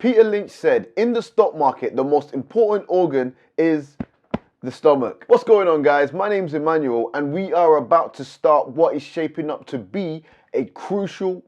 Peter Lynch said, in the stock market, the most important organ is the stomach. What's going on, guys? My name's Emmanuel, and we are about to start what is shaping up to be a crucial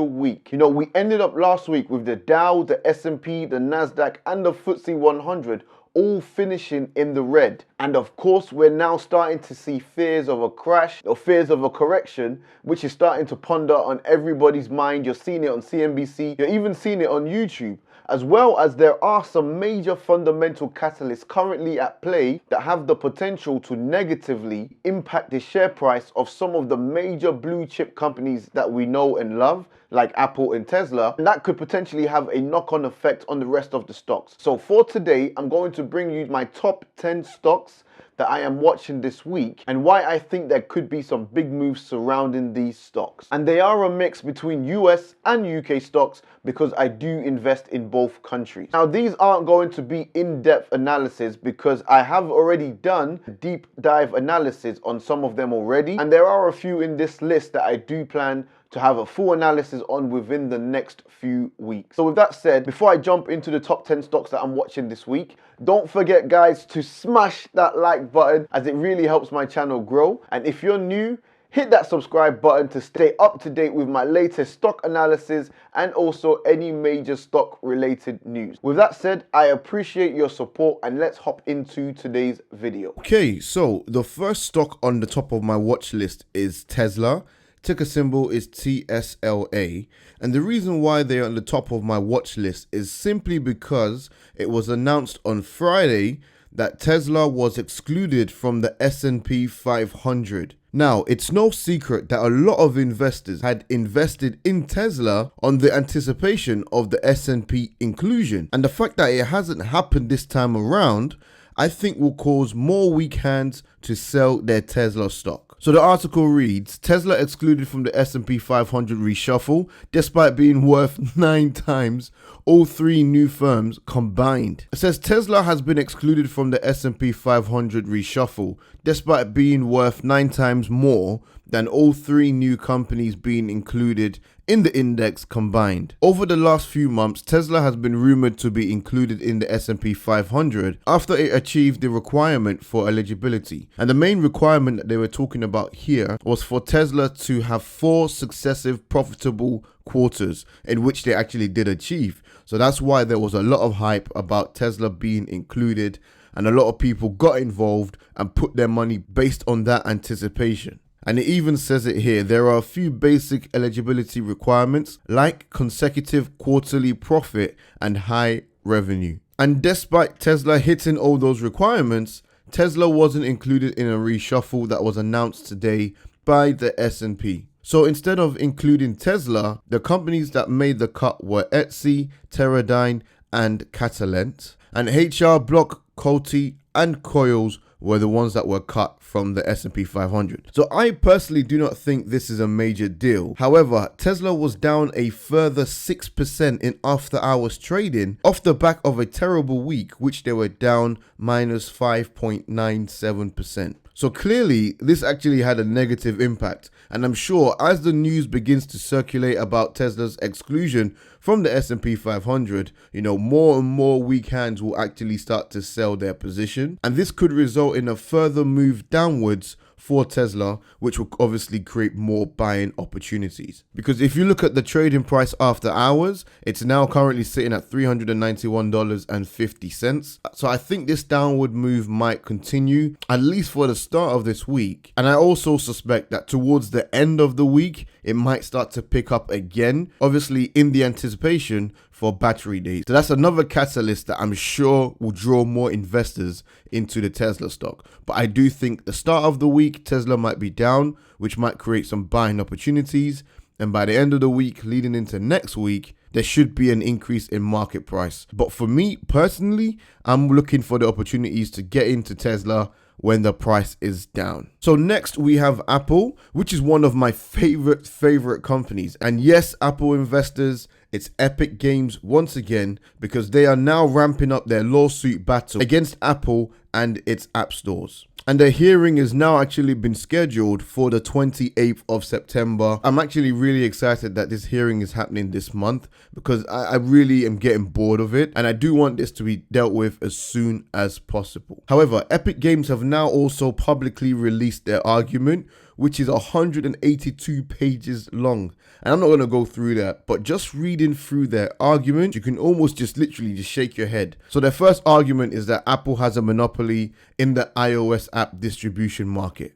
week. You know, we ended up last week with the Dow, the S&P, the Nasdaq, and the FTSE 100 all finishing in the red. And of course, we're now starting to see fears of a crash or fears of a correction, which is starting to ponder on everybody's mind. You're seeing it on CNBC, you're even seeing it on YouTube, as well as there are some major fundamental catalysts currently at play that have the potential to negatively impact the share price of some of the major blue chip companies that we know and love, like Apple and Tesla, and that could potentially have a knock-on effect on the rest of the stocks. So for today, I'm going to bring you my top 10 stocks that I am watching this week and why I think there could be some big moves surrounding these stocks. And they are a mix between US and UK stocks because I do invest in both countries. Now, these aren't going to be in-depth analysis because I have already done a deep dive analysis on some of them already, and there are a few in this list that I do plan to have a full analysis on within the next few weeks. So with that said, before I jump into the top 10 stocks that I'm watching this week, don't forget, guys, to smash that like button as it really helps my channel grow. And if you're new, hit that subscribe button to stay up to date with my latest stock analysis and also any major stock related news. With that said, I appreciate your support and let's hop into today's video. Okay, so the first stock on the top of my watch list is Tesla. Ticker symbol is TSLA, and the reason why they're on the top of my watch list is simply because it was announced on Friday that Tesla was excluded from the S&P 500. Now, it's no secret that a lot of investors had invested in Tesla on the anticipation of the S&P inclusion, and the fact that it hasn't happened this time around, I think will cause more weak hands to sell their Tesla stock. So the article reads, Tesla excluded from the S&P 500 reshuffle, despite being worth 9 times all 3 new firms combined. It says Tesla has been excluded from the S&P 500 reshuffle, despite being worth 9 times more than all 3 new companies being included in the index combined. Over the last few months, Tesla has been rumored to be included in the S&P 500 after it achieved the requirement for eligibility. And the main requirement that they were talking about here was for Tesla to have 4 successive profitable quarters, in which they actually did achieve. So that's why there was a lot of hype about Tesla being included, and a lot of people got involved and put their money based on that anticipation. And it even says it here, there are a few basic eligibility requirements like consecutive quarterly profit and high revenue. And despite Tesla hitting all those requirements, Tesla wasn't included in a reshuffle that was announced today by the S&P. So instead of including Tesla, the companies that made the cut were Etsy, Teradyne, and Catalent. And HR Block, Coty, and Coils were the ones that were cut from the S&P 500. So I personally do not think this is a major deal. However, Tesla was down a further 6% in after hours trading off the back of a terrible week, which they were down minus 5.97%. So clearly, this actually had a negative impact, and I'm sure as the news begins to circulate about Tesla's exclusion from the S&P 500, more and more weak hands will actually start to sell their position, and this could result in a further move downwards for Tesla, which will obviously create more buying opportunities. Because if you look at the trading price after hours, it's now currently sitting at $391.50. So I think this downward move might continue, at least for the start of this week. And I also suspect that towards the end of the week, it might start to pick up again, obviously in the anticipation for battery days. So that's another catalyst that I'm sure will draw more investors into the Tesla stock. But I do think the start of the week, Tesla might be down, which might create some buying opportunities. And by the end of the week, leading into next week, there should be an increase in market price. But for me personally, I'm looking for the opportunities to get into Tesla when the price is down. So next we have Apple, which is one of my favorite companies. And yes, Apple investors, it's Epic Games once again, because they are now ramping up their lawsuit battle against Apple and its app stores. and the hearing has now actually been scheduled for the 28th of September. I'm actually really excited that this hearing is happening this month because I really am getting bored of it, and I do want this to be dealt with as soon as possible. However, Epic Games have now also publicly released their argument, which is 182 pages long. And I'm not going to go through that, but just reading through their argument, you can almost just literally just shake your head. So their first argument is that Apple has a monopoly in the iOS app distribution market.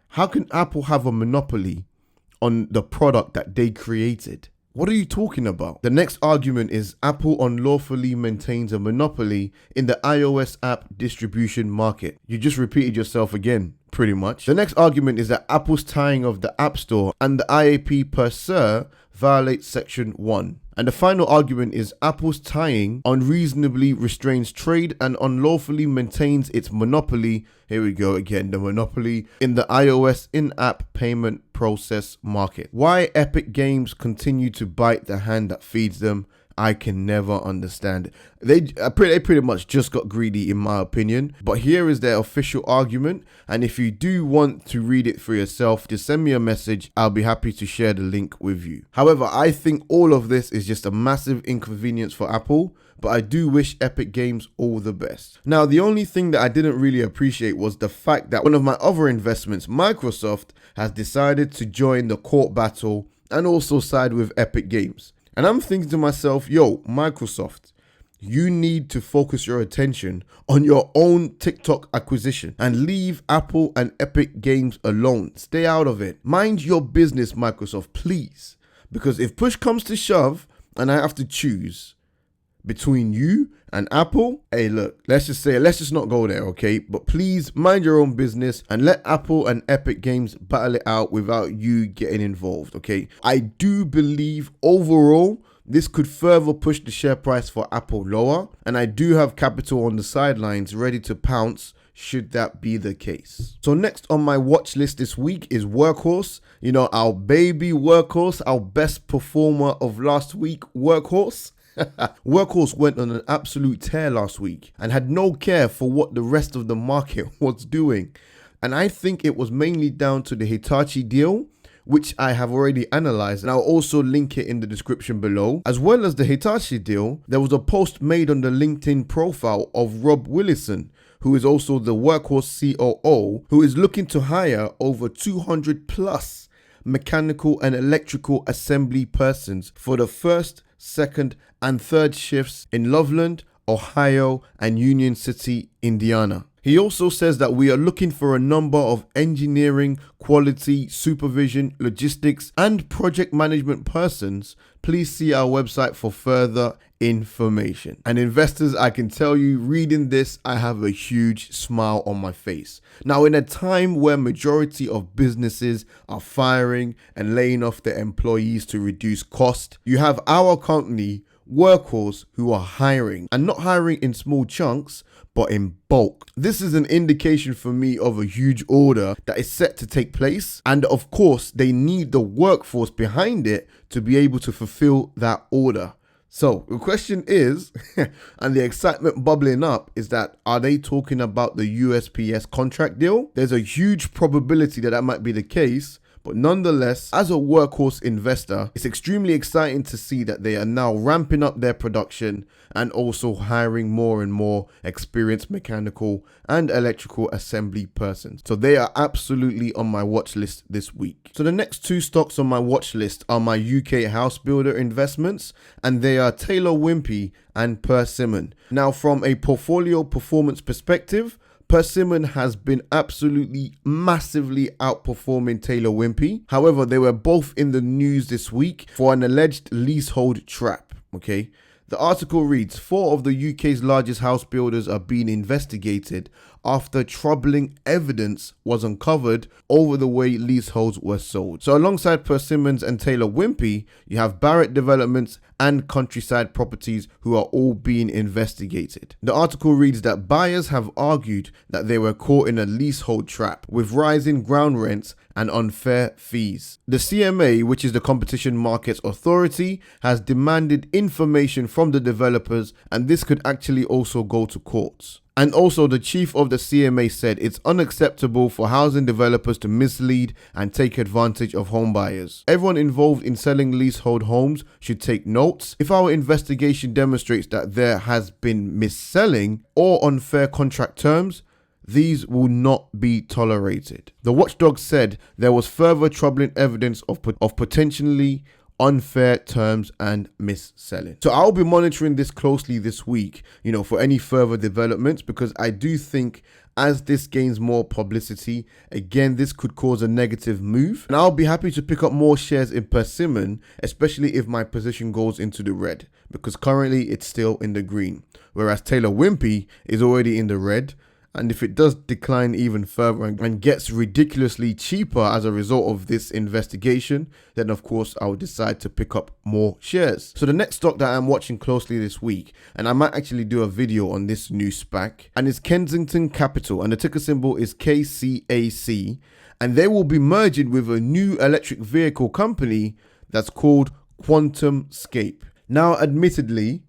How can Apple have a monopoly on the product that they created? What are you talking about? The next argument is Apple unlawfully maintains a monopoly in the iOS app distribution market. You just repeated yourself again, pretty much. The next argument is that Apple's tying of the App Store and the IAP per se violates Section 1. And the final argument is Apple's tying unreasonably restrains trade and unlawfully maintains its monopoly, here we go again, the monopoly, in the iOS in-app payment process market. Why Epic Games continue to bite the hand that feeds them, I can never understand. They pretty much just got greedy in my opinion, but here is their official argument, and if you do want to read it for yourself, just send me a message. I'll be happy to share the link with you. However, I think all of this is just a massive inconvenience for Apple, but I do wish Epic Games all the best. Now, the only thing that I didn't really appreciate was the fact that one of my other investments, Microsoft, has decided to join the court battle and also side with Epic Games. And I'm thinking to myself, yo, Microsoft, you need to focus your attention on your own TikTok acquisition and leave Apple and Epic Games alone. Stay out of it. Mind your business, Microsoft, please. Because if push comes to shove and I have to choose between you and Apple, hey, look, let's just not go there, okay? But please mind your own business and let Apple and Epic Games battle it out without you getting involved, okay? I do believe overall this could further push the share price for Apple lower, and I do have capital on the sidelines ready to pounce should that be the case. So next on my watch list this week is Workhorse. You know, our baby Workhorse, our best performer of last week, Workhorse. Workhorse went on an absolute tear last week and had no care for what the rest of the market was doing. And I think it was mainly down to the Hitachi deal, which I have already analyzed, and I'll also link it in the description below. As well as the Hitachi deal, there was a post made on the LinkedIn profile of Rob Willison, who is also the Workhorse COO, who is looking to hire over 200 plus mechanical and electrical assembly persons for the first, second and third shifts in Loveland, Ohio and Union City, Indiana. He also says that we are looking for a number of engineering, quality, supervision, logistics and project management persons. Please see our website for further information. And investors, I can tell you, reading this, I have a huge smile on my face. Now, in a time where majority of businesses are firing and laying off their employees to reduce cost, you have our company, Workhorse, who are hiring, and not hiring in small chunks, but in bulk. This is an indication for me of a huge order that is set to take place, and of course they need the workforce behind it to be able to fulfill that order. So the question is, and the excitement bubbling up is that, are they talking about the USPS contract deal? There's a huge probability that that might be the case. But nonetheless, as a Workhorse investor, it's extremely exciting to see that they are now ramping up their production and also hiring more and more experienced mechanical and electrical assembly persons. So they are absolutely on my watch list this week. So the next two stocks on my watch list are my UK house builder investments, and they are Taylor Wimpey and Persimmon. Now, from a portfolio performance perspective, Persimmon has been absolutely massively outperforming Taylor Wimpey. However, they were both in the news this week for an alleged leasehold trap, okay? The article reads, 4 of the UK's largest house builders are being investigated after troubling evidence was uncovered over the way leaseholds were sold. So alongside Persimmons and Taylor Wimpey, you have Barratt Developments and Countryside Properties, who are all being investigated. The article reads that buyers have argued that they were caught in a leasehold trap with rising ground rents and unfair fees. The CMA, which is the Competition Markets Authority, has demanded information from the developers, and this could actually also go to courts. And also, the chief of the CMA said it's unacceptable for housing developers to mislead and take advantage of home buyers. Everyone involved in selling leasehold homes should take notes. If our investigation demonstrates that there has been mis-selling or unfair contract terms, these will not be tolerated. The watchdog said there was further troubling evidence of potentially unfair terms and mis-selling. So I'll be monitoring this closely this week, for any further developments, because I do think as this gains more publicity, again, this could cause a negative move. And I'll be happy to pick up more shares in Persimmon, especially if my position goes into the red, because currently it's still in the green, whereas Taylor Wimpey is already in the red. And if it does decline even further and gets ridiculously cheaper as a result of this investigation, then of course I'll decide to pick up more shares. So the next stock that I'm watching closely this week, and I might actually do a video on this new SPAC, and it's Kensington Capital, and the ticker symbol is KCAC, and they will be merging with a new electric vehicle company that's called QuantumScape. Now, admittedly,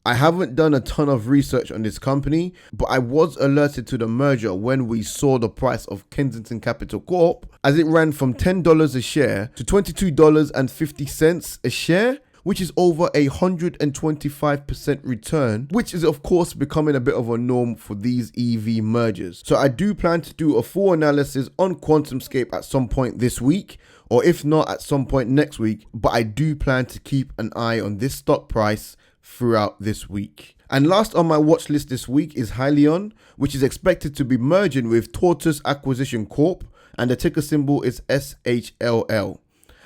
I haven't done a ton of research on this company, but I was alerted to the merger when we saw the price of Kensington Capital Corp, as it ran from $10 a share to $22.50 a share, which is over 125% return, which is of course becoming a bit of a norm for these EV mergers. So I do plan to do a full analysis on QuantumScape at some point this week, or if not at some point next week, but I do plan to keep an eye on this stock price throughout this week. And last on my watch list this week is HYLN, which is expected to be merging with Tortoise Acquisition Corp, and the ticker symbol is SHLL.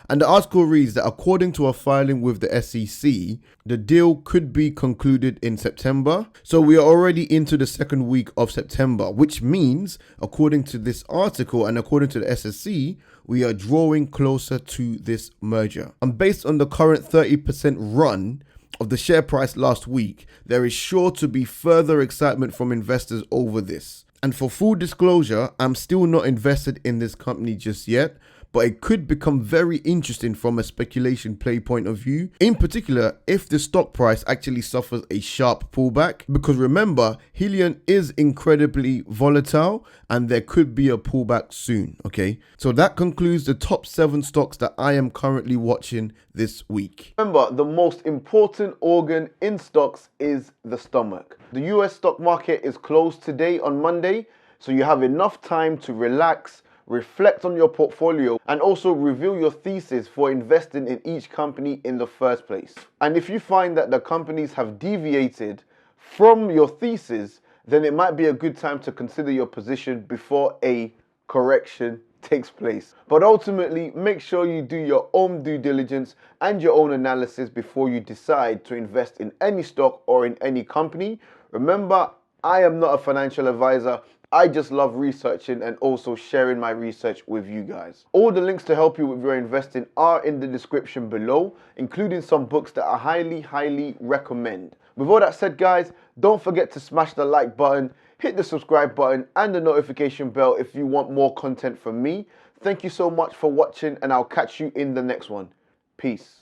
And the article reads that according to a filing with the SEC, the deal could be concluded in September. So we are already into the second week of September, which means, according to this article and according to the SEC, we are drawing closer to this merger. And based on the current 30% run of the share price last week, there is sure to be further excitement from investors over this. And for full disclosure, I'm still not invested in this company just yet, but it could become very interesting from a speculation play point of view, in particular if the stock price actually suffers a sharp pullback, because remember, HYLN is incredibly volatile and there could be a pullback soon. Okay, so that concludes the top 7 stocks that I am currently watching this week. Remember, the most important organ in stocks is the stomach. The US stock market is closed today on Monday, so you have enough time to relax, reflect on your portfolio, and also review your thesis for investing in each company in the first place. And if you find that the companies have deviated from your thesis, then it might be a good time to consider your position before a correction takes place. But ultimately, make sure you do your own due diligence and your own analysis before you decide to invest in any stock or in any company. Remember, I am not a financial advisor. I just love researching and also sharing my research with you guys. All the links to help you with your investing are in the description below, including some books that I highly recommend. With all that said, guys, don't forget to smash the like button, hit the subscribe button and the notification bell if you want more content from me. Thank you so much for watching, and I'll catch you in the next one. Peace.